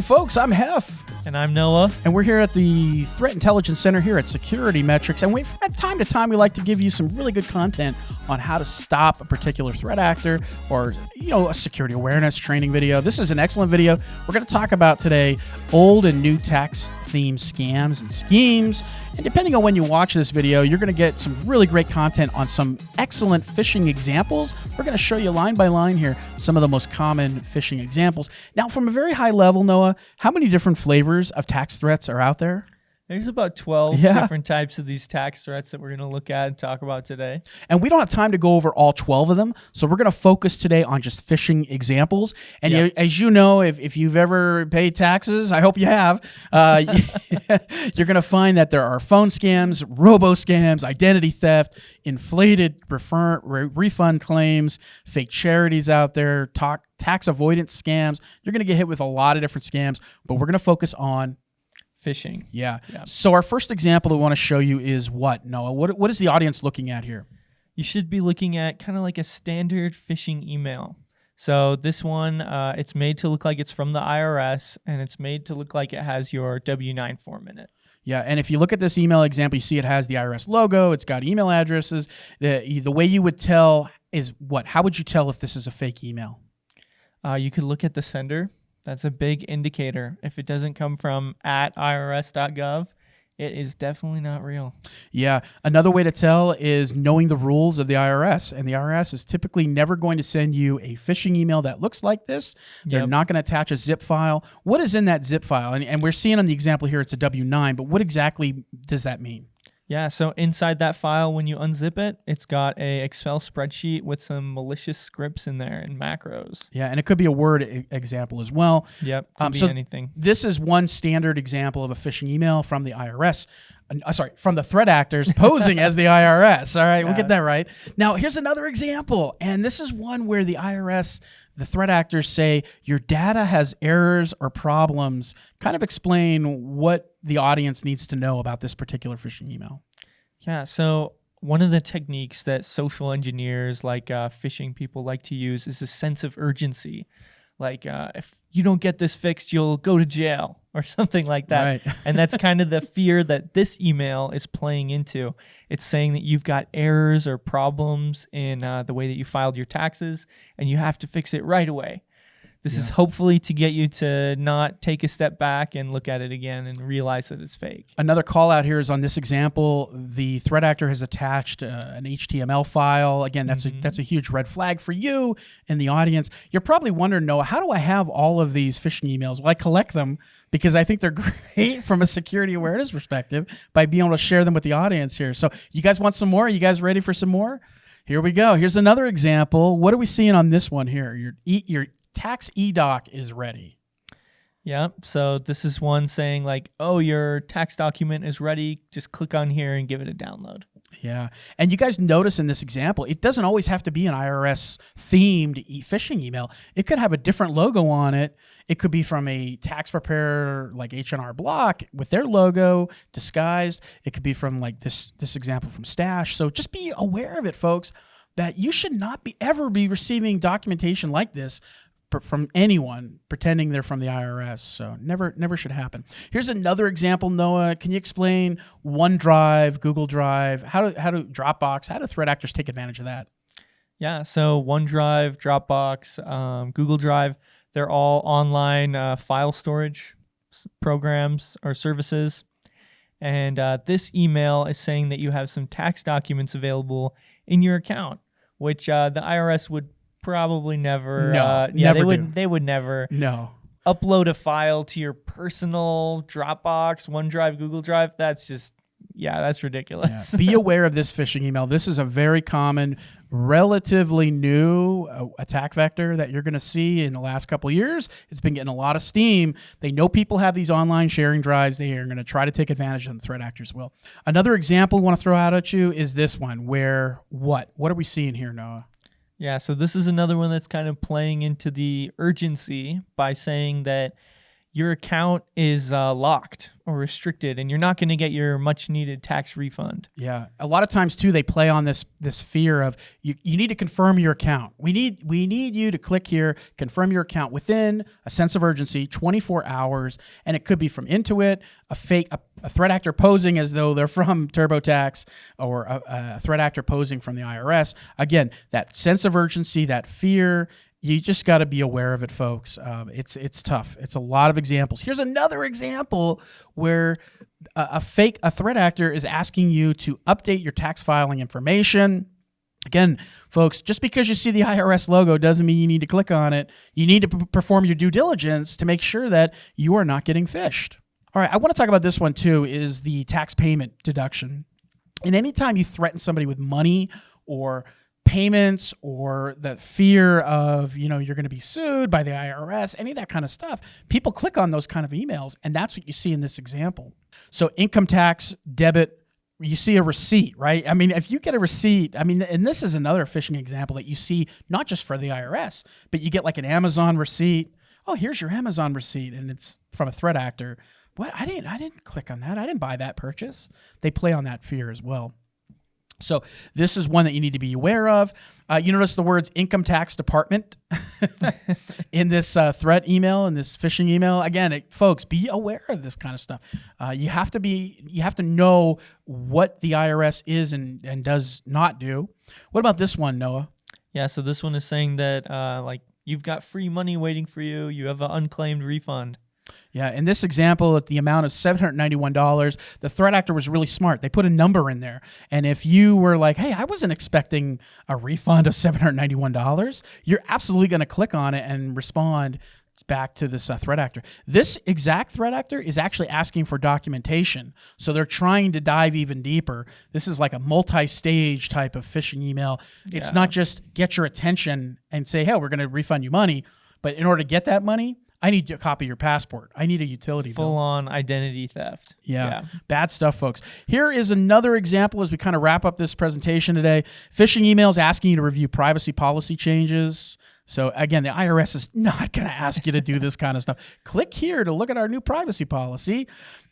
Hey folks, I'm Heff. And I'm Noah. And we're here at the Threat Intelligence Center here at SecurityMetrics. And from time to time, we like to give you some really good content on how to stop a particular threat actor or, a security awareness training video. This is an excellent video. We're going to talk about today old and new tax theme scams and schemes. And depending on when you watch this video, you're going to get some really great content on some excellent phishing examples. We're going to show you line by line here some of the most common phishing examples. Now, from a very high level, Noah, how many different flavors of tax threats are out there? There's about 12 different types of these tax threats that we're going to look at and talk about today. And we don't have time to go over all 12 of them, so we're going to focus today on just phishing examples. And as you know, if you've ever paid taxes, I hope you have, you're going to find that there are phone scams, robo-scams, identity theft, inflated refund claims, fake charities out there, tax avoidance scams. You're going to get hit with a lot of different scams, but we're going to focus on phishing. Yeah. So our first example that we want to show you is what, Noah? What is the audience looking at here? You should be looking at kind of like a standard phishing email. So this one, it's made to look like it's from the IRS, and it's made to look like it has your W-9 form in it. Yeah, and if you look at this email example, you see it has the IRS logo. It's got email addresses. The way you would tell is what? How would you tell if this is a fake email? You could look at the sender. That's a big indicator. If it doesn't come from @irs.gov, it is definitely not real. Yeah. Another way to tell is knowing the rules of the IRS. And the IRS is typically never going to send you a phishing email that looks like this. They're not going to attach a zip file. What is in that zip file? And we're seeing on the example here, it's a W-9, but what exactly does that mean? Yeah, so inside that file, when you unzip it, it's got a Excel spreadsheet with some malicious scripts in there and macros. Yeah, and it could be a Word example as well. Yep, could be anything. This is one standard example of a phishing email from the IRS. From the threat actors posing as the IRS. All right, we'll get that right. Now, here's another example, and this is one where the IRS, the threat actors say, your data has errors or problems. Kind of explain what the audience needs to know about this particular phishing email. Yeah, so one of the techniques that social engineers like phishing people like to use is a sense of urgency. Like, if you don't get this fixed, you'll go to jail or something like that. Right. And that's kind of the fear that this email is playing into. It's saying that you've got errors or problems in the way that you filed your taxes, and you have to fix it right away. This is hopefully to get you to not take a step back and look at it again and realize that it's fake. Another call out here is on this example, the threat actor has attached an HTML file. Again, that's a huge red flag for you in the audience. You're probably wondering, Noah, how do I have all of these phishing emails? Well, I collect them because I think they're great from a security awareness perspective by being able to share them with the audience here. So you guys want some more? Are you guys ready for some more? Here we go. Here's another example. What are we seeing on this one here? Your tax e-doc is ready. Yeah, so this is one saying like, oh, your tax document is ready. Just click on here and give it a download. Yeah, and you guys notice in this example, it doesn't always have to be an IRS-themed phishing email. It could have a different logo on it. It could be from a tax preparer like H&R Block with their logo disguised. It could be from like this example from Stash. So just be aware of it, folks, that you should not ever be receiving documentation like this from anyone pretending they're from the IRS. So never should happen. Here's another example, Noah. Can you explain OneDrive, Google Drive, how do Dropbox, how do threat actors take advantage of that? Yeah, so OneDrive, Dropbox, Google Drive, they're all online file storage programs or services. And this email is saying that you have some tax documents available in your account, which the IRS would probably never. They would never upload a file to your personal Dropbox, OneDrive, Google Drive. That's ridiculous. Yeah. Be aware of this phishing email. This is a very common, relatively new attack vector that you're going to see in the last couple of years. It's been getting a lot of steam. They know people have these online sharing drives. They are going to try to take advantage of the threat actors will. Another example I want to throw out at you is this one where what are we seeing here, Noah? Yeah, so this is another one that's kind of playing into the urgency by saying that your account is locked or restricted, and you're not going to get your much-needed tax refund. Yeah, a lot of times too, they play on this fear of you need to confirm your account. We need you to click here, confirm your account within a sense of urgency, 24 hours, and it could be from Intuit, a threat actor posing as though they're from TurboTax, or a threat actor posing from the IRS. Again, that sense of urgency, that fear. You just got to be aware of it, folks. It's tough. It's a lot of examples. Here's another example where a threat actor is asking you to update your tax filing information. Again, folks, just because you see the IRS logo doesn't mean you need to click on it. You need to perform your due diligence to make sure that you are not getting phished. All right, I want to talk about this one too, is the tax payment deduction. And anytime you threaten somebody with money or payments, or the fear of, you're going to be sued by the IRS, any of that kind of stuff, people click on those kind of emails, and that's what you see in this example. So income tax, debit, you see a receipt, right? I mean, if you get a receipt, and this is another phishing example that you see not just for the IRS, but you get like an Amazon receipt. Oh, here's your Amazon receipt, and it's from a threat actor. What? I didn't click on that. I didn't buy that purchase. They play on that fear as well. So this is one that you need to be aware of. You notice the words income tax department in this threat email, in this phishing email. Again, folks, be aware of this kind of stuff. You have to know what the IRS is and does not do. What about this one, Noah? Yeah, so this one is saying that you've got free money waiting for you. You have an unclaimed refund. Yeah, in this example, at the amount of $791, the threat actor was really smart. They put a number in there. And if you were like, hey, I wasn't expecting a refund of $791, you're absolutely going to click on it and respond back to this threat actor. This exact threat actor is actually asking for documentation. So they're trying to dive even deeper. This is like a multi-stage type of phishing email. It's not just get your attention and say, hey, we're going to refund you money. But in order to get that money, I need a copy of your passport. I need a utility bill. Full-on identity theft. Yeah, bad stuff, folks. Here is another example as we kind of wrap up this presentation today. Phishing emails asking you to review privacy policy changes. So again, the IRS is not going to ask you to do this kind of stuff. Click here to look at our new privacy policy.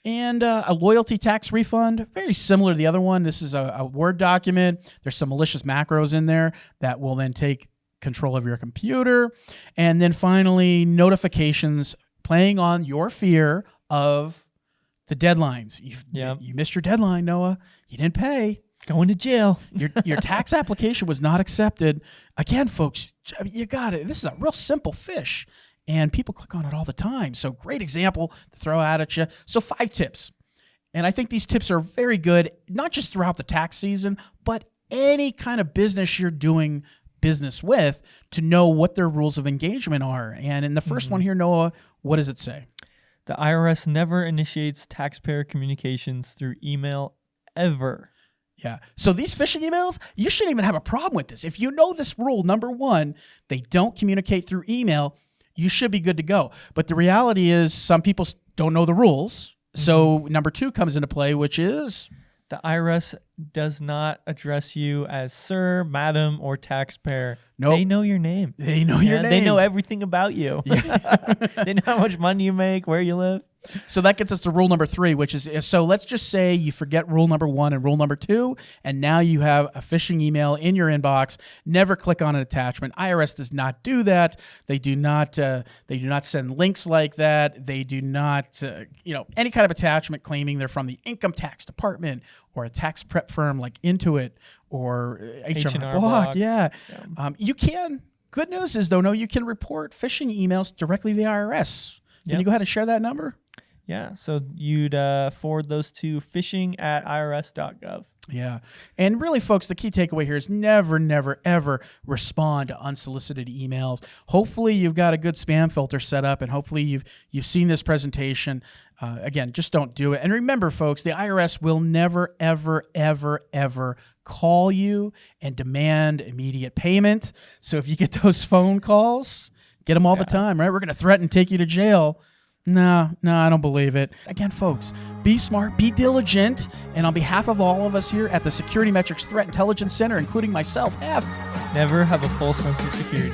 And a loyalty tax refund, very similar to the other one. This is a Word document. There's some malicious macros in there that will then take control of your computer. And then finally, notifications playing on your fear of the deadlines. You missed your deadline, Noah. You didn't pay. Going to jail. Your tax application was not accepted. Again, folks, you got it. This is a real simple phish, and people click on it all the time. So great example to throw out at you. So 5 tips. And I think these tips are very good, not just throughout the tax season, but any kind of business you're doing business with, to know what their rules of engagement are. And in the first one here, Noah, what does it say? The IRS never initiates taxpayer communications through email ever. Yeah. So these phishing emails, you shouldn't even have a problem with this. If you know this rule, number one, they don't communicate through email, you should be good to go. But the reality is some people don't know the rules. So number 2 comes into play, which is the IRS does not address you as sir, madam, or taxpayer. Nope. They know your name. They know your name. They know everything about you. Yeah. They know how much money you make, where you live. So that gets us to rule number 3, which is, so let's just say you forget rule number 1 and rule number 2, and now you have a phishing email in your inbox. Never click on an attachment. IRS does not do that. They do not send links like that. They do not, any kind of attachment claiming they're from the income tax department or a tax prep firm like Intuit or H&R Block. Yeah. You can. Good news is, though, you can report phishing emails directly to the IRS. Can you go ahead and share that number? Yeah, so you'd forward those to phishing@irs.gov. Yeah, and really, folks, the key takeaway here is never, never, ever respond to unsolicited emails. Hopefully, you've got a good spam filter set up, and hopefully, you've seen this presentation. Again, just don't do it. And remember, folks, the IRS will never, ever, ever, ever call you and demand immediate payment. So if you get those phone calls, get them all the time, right? We're going to threaten to take you to jail. No, I don't believe it. Again, folks, be smart, be diligent, and on behalf of all of us here at the SecurityMetrics Threat Intelligence Center, including myself, Heff, never have a full sense of security.